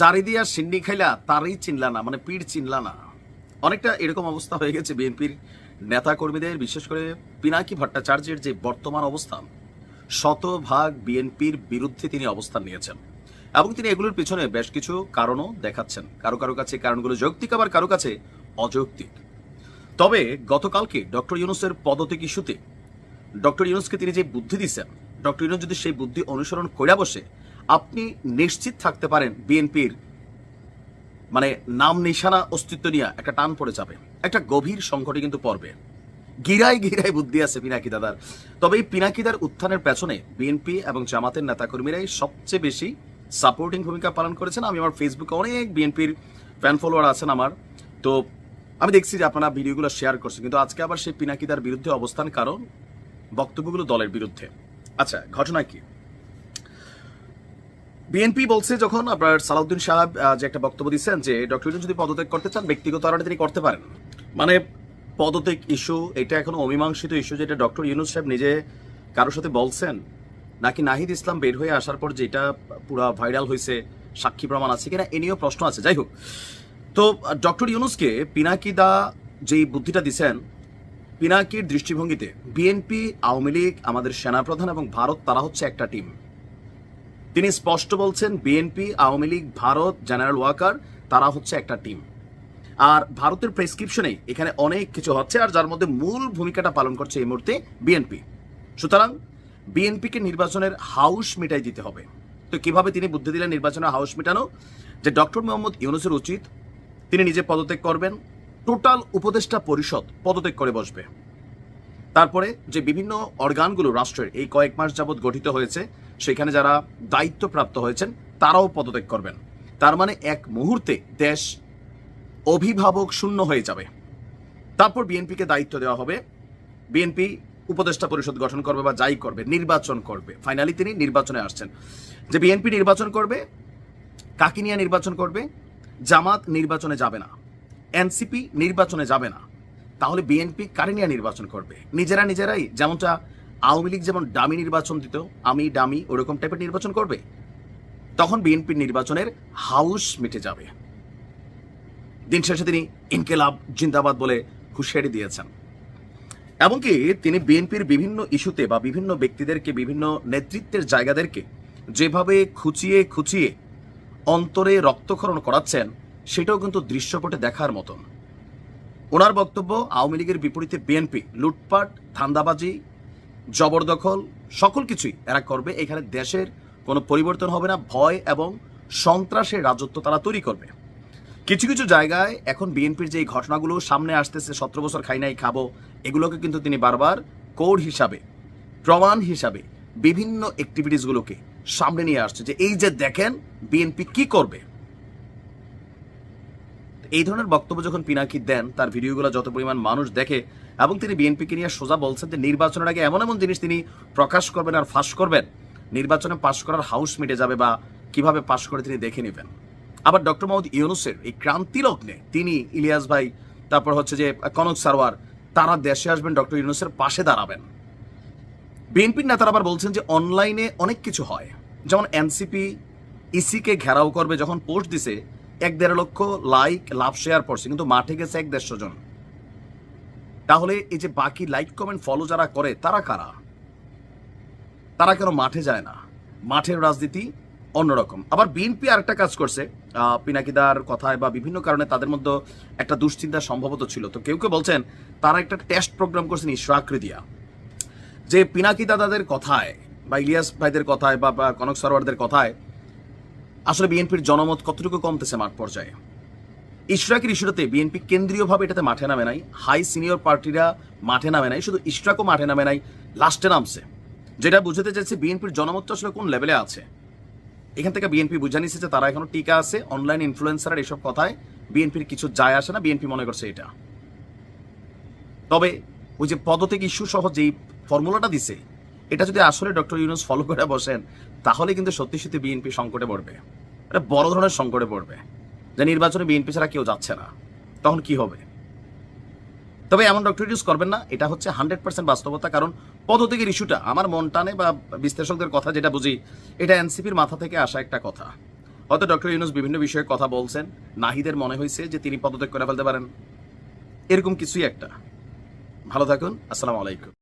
জারি দিয়া সিন্নি খাইলা তারই চিনলা না, মানে পীর চিনলা না। অনেকটা এরকম অবস্থা হয়ে গেছে বিএনপির নেতা কর্মীদের, বিশেষ করে পিনাকি ভট্টাচার্যের যে বর্তমান অবস্থান, শতভাগ বিএনপির বিরুদ্ধে তিনি অবস্থান নিয়েছেন এবং তিনি এগুলোর পিছনে বেশ কিছু কারণও দেখাচ্ছেন। কারো কারো কাছে কারণগুলো যৌক্তিক, আবার কারো কাছে অযৌক্তিক। তবে গতকালকে ডক্টর ইউনূসের পদত্যাগ ইস্যুতে ডক্টর ইউনূসকে তিনি যে বুদ্ধি দিচ্ছেন, ডক্টর ইউনূস যদি সেই বুদ্ধি অনুসরণ করে বসে, আপনি নিশ্চিত থাকতে পারেন বিএনপির মানে নাম নিশানা অস্তিত্ব নিয়ে একটা টান পড়ে যাবে, একটা গভীর সংকটে কিন্তু পড়বে। গিরায় গিরায় বুদ্ধি আছে পিনাকি দাদার। তবে এই পিনাকিদার উত্থানের পেছনে বিএনপি এবং জামাতের নেতাকর্মীরাই সবচেয়ে বেশি সাপোর্টিং ভূমিকা পালন করেছেন। আমি আমার ফেসবুকে অনেক বিএনপির ফ্যান ফলোয়ার আছেন আমার, তো আমি দেখছি যে আপনারা ভিডিওগুলো শেয়ার করছেন, কিন্তু আজকে আবার সেই পিনাকিদার বিরুদ্ধে অবস্থান, কারণ বক্তব্যগুলো দলের বিরুদ্ধে। আচ্ছা, ঘটনা কি? বিএনপি বলছে, যখন আপনার সালাউদ্দিন সাহেব যে একটা বক্তব্য দিচ্ছেন যে ডক্টর ইউনূস যদি পদত্যাগ করতে চান ব্যক্তিগত কারণে তিনি করতে পারেন, মানে পদত্যাগ ইস্যু এটা এখনো অমীমাংসিত ইস্যু, যেটা ডক্টর ইউনূস সাহেব নিজে কারোর সাথে বলছেন, নাকি নাহিদ ইসলাম বের হয়ে আসার পর যেটা পুরা ভাইরাল হয়েছে, সাক্ষী প্রমাণ আছে কিনা এ নিয়েও প্রশ্ন আছে। যাই হোক, তো ডক্টর ইউনূসকে পিনাকি দা যেই বুদ্ধিটা দিচ্ছেন, পিনাকির দৃষ্টিভঙ্গিতে বিএনপি, আওয়ামী লীগ, আমাদের সেনাপ্রধান এবং ভারত তারা হচ্ছে একটা টিম। তিনি স্পষ্ট বলছেন বিএনপি, আওয়ামী লীগ, ভারত, জেনারেল ওয়াকার তারা হচ্ছে একটা টিম। আর ভারতের প্রেসক্রিপশনে এখানে অনেক কিছু হচ্ছে, আর যার মধ্যে মূল ভূমিকাটা পালন করছে এই মুহূর্তে বিএনপি। সুতরাং বিএনপিকে নির্বাচনের হাউস মিটাই দিতে হবে। তো কিভাবে তিনি বুদ্ধি দিলেন নির্বাচনের হাউস মিটানো? যে ডক্টর মোহাম্মদ ইউনূসের উচিত তিনি নিজে পদত্যাগ করবেন, টোটাল উপদেষ্টা পরিষদ পদত্যাগ করে বসবে। তারপরে যে বিভিন্ন অর্গানগুলো রাষ্ট্রের এই কয়েক মাস যাবৎ গঠিত হয়েছে, সেখানে যারা দায়িত্বপ্রাপ্ত হয়েছেন তারাও পদত্যাগ করবেন। তার মানে এক মুহূর্তে দেশ অভিভাবক শূন্য হয়ে যাবে। তারপর বিএনপিকে দায়িত্ব দেওয়া হবে, বিএনপি উপদেষ্টা পরিষদ গঠন করবে বা যাই করবে, নির্বাচন করবে। ফাইনালি তিনি নির্বাচনে আসছেন, যে বিএনপি নির্বাচন করবে। কাকে নিয়ে নির্বাচন করবে? জামাত নির্বাচনে যাবে না, এনসিপি নির্বাচনে যাবে না, তাহলে বিএনপি কারে নিয়ে নির্বাচন করবে? নিজেরাই, যেমনটা আওয়ামী লীগ যেমন ডামি নির্বাচন দিত, আমি ডামি, ওরকম টাইপের নির্বাচন করবে। তখন বিএনপির নির্বাচনের হাউস মিটে যাবে। দিন শেষে তিনি ইনকিলাব জিন্দাবাদ বলে হুঁশিয়ারি দিয়েছেন। এমনকি তিনি বিএনপির বিভিন্ন ইস্যুতে বা বিভিন্ন ব্যক্তিদেরকে, বিভিন্ন নেতৃত্বের জায়গাদেরকে যেভাবে খুঁচিয়ে খুঁচিয়ে অন্তরে রক্তক্ষরণ করাচ্ছেন, সেটাও কিন্তু দৃশ্যপটে দেখার মতন। ওনার বক্তব্য, আওয়ামী লীগের বিপরীতে বিএনপি লুটপাট, ধান্দাবাজি, জবরদখল সকল কিছুই এরা করবে। এখানে দেশের কোনো পরিবর্তন হবে না, ভয় এবং সন্ত্রাসের রাজত্ব তারা তৈরি করবে। কিছু কিছু জায়গায় এখন বিএনপির যে ঘটনাগুলো সামনে আসতেছে, 17 বছর খাই নাই খাবো, এগুলোকে কিন্তু তিনি বারবার কোড হিসাবে, প্রমাণ হিসাবে বিভিন্ন অ্যাক্টিভিটিসগুলোকে সামনে নিয়ে আসছে, যে এই যে দেখেন বিএনপি কি করবে। এই ধরনের বক্তব্য যখন পিনাকি দেন, তার ভিডিওগুলো যত পরিমাণ মানুষ দেখে, এবং তিনি বিএনপিকে নিয়ে সোজা বলছেন যে নির্বাচনের আগে এমন এমন জিনিস তিনি প্রকাশ করবেন আর ফাঁস করবেন, নির্বাচনে পাশ করার হাউস মিটে যাবে, বা কিভাবে পাশ করে তিনি দেখে নেবেন। আবার ডক্টর মোহাম্মদ ইউনূসের এই ক্রান্তি লগ্নে তিনি, ইলিয়াস ভাই, তারপর হচ্ছে যে কনক সারওয়ার, তারা দেশে আসবেন, ডক্টর ইউনূসের পাশে দাঁড়াবেন। বিএনপির নেতারা আবার বলছেন যে অনলাইনে অনেক কিছু হয়, যেমন এনসিপি ইসিকে ঘেরাও করবে, যখন পোস্ট দিছে 1-1.5 লক্ষ লাইক, লাভ, শেয়ার পড়ছে, কিন্তু মাঠে গেছে 100-150 জন। তাহলে এই যে বাকি লাইক, কমেন্ট, ফলো যারা করে তারা কারা? তারা কেন মাঠে যায় না? মাঠের রাজনীতি অন্যরকম। আবার বিএনপি আরেকটা কাজ করছে, পিনাকিদার কথায় বা বিভিন্ন কারণে তাদের মধ্যে একটা দুশ্চিন্তা সম্ভবত ছিল। তো কেউ কেউ বলছেন তারা একটা টেস্ট প্রোগ্রাম করছেন ইশরাকরে দিয়া, যে পিনাকি দাদাদের কথায় বা ইলিয়াস ভাইদের কথায় বা কনক সরোয়ারদের কথায় আসলে বিএনপির জনমত কতটুকু কমতেছে মাঠ পর্যায়ে। ইশরাকের ইস্যুটাতে বিএনপি কেন্দ্রীয়ভাবে এটাতে মাঠে নামে নাই, হাই সিনিয়র পার্টিরা মাঠে নামে নাই, শুধু ইশরাকও মাঠে নামে নাই, লাস্টে নামছে। যেটা বুঝতে চাইছে বিএনপির জনমতটা আসলে কোন লেভেলে আছে। এখান থেকে বিএনপি বুঝে নিচ্ছে যে তারা এখনো টিকা আছে, অনলাইন ইনফ্লুয়েন্সার এসব কথায় বিএনপির কিছু যায় আসে না, বিএনপি মনে করছে এটা। তবে ওই যে পদত্যাগ ইস্যু সহ যেই ফর্মুলাটা দিছে, এটা যদি আসলে ডক্টর ইউনূস ফলো করে বসেন, তাহলে কিন্তু সত্যি সত্যি বিএনপি সংকটে পড়বে, এটা বড় ধরনের সংকটে পড়বে, যে নির্বাচনে বিএনপি ছাড়া কেউ যাচ্ছে না, তখন কি হবে। তবে এমন ডক্টর ইউনূস করবেন না, এটা হচ্ছে 100% বাস্তবতা। কারণ পদত্যাগের ইস্যুটা আমার মন টানে, বা বিশ্লেষকদের কথা যেটা বুঝি, এটা এনসিপির মাথা থেকে আসা একটা কথা। হয়তো ডক্টর ইউনূস বিভিন্ন বিষয়ে কথা বলছেন, নাহিদের মনে হয়েছে যে তিনি পদত্যাগ করে ফেলতে পারেন, এরকম কিছুই একটা। ভালো থাকুন, আসসালামু আলাইকুম।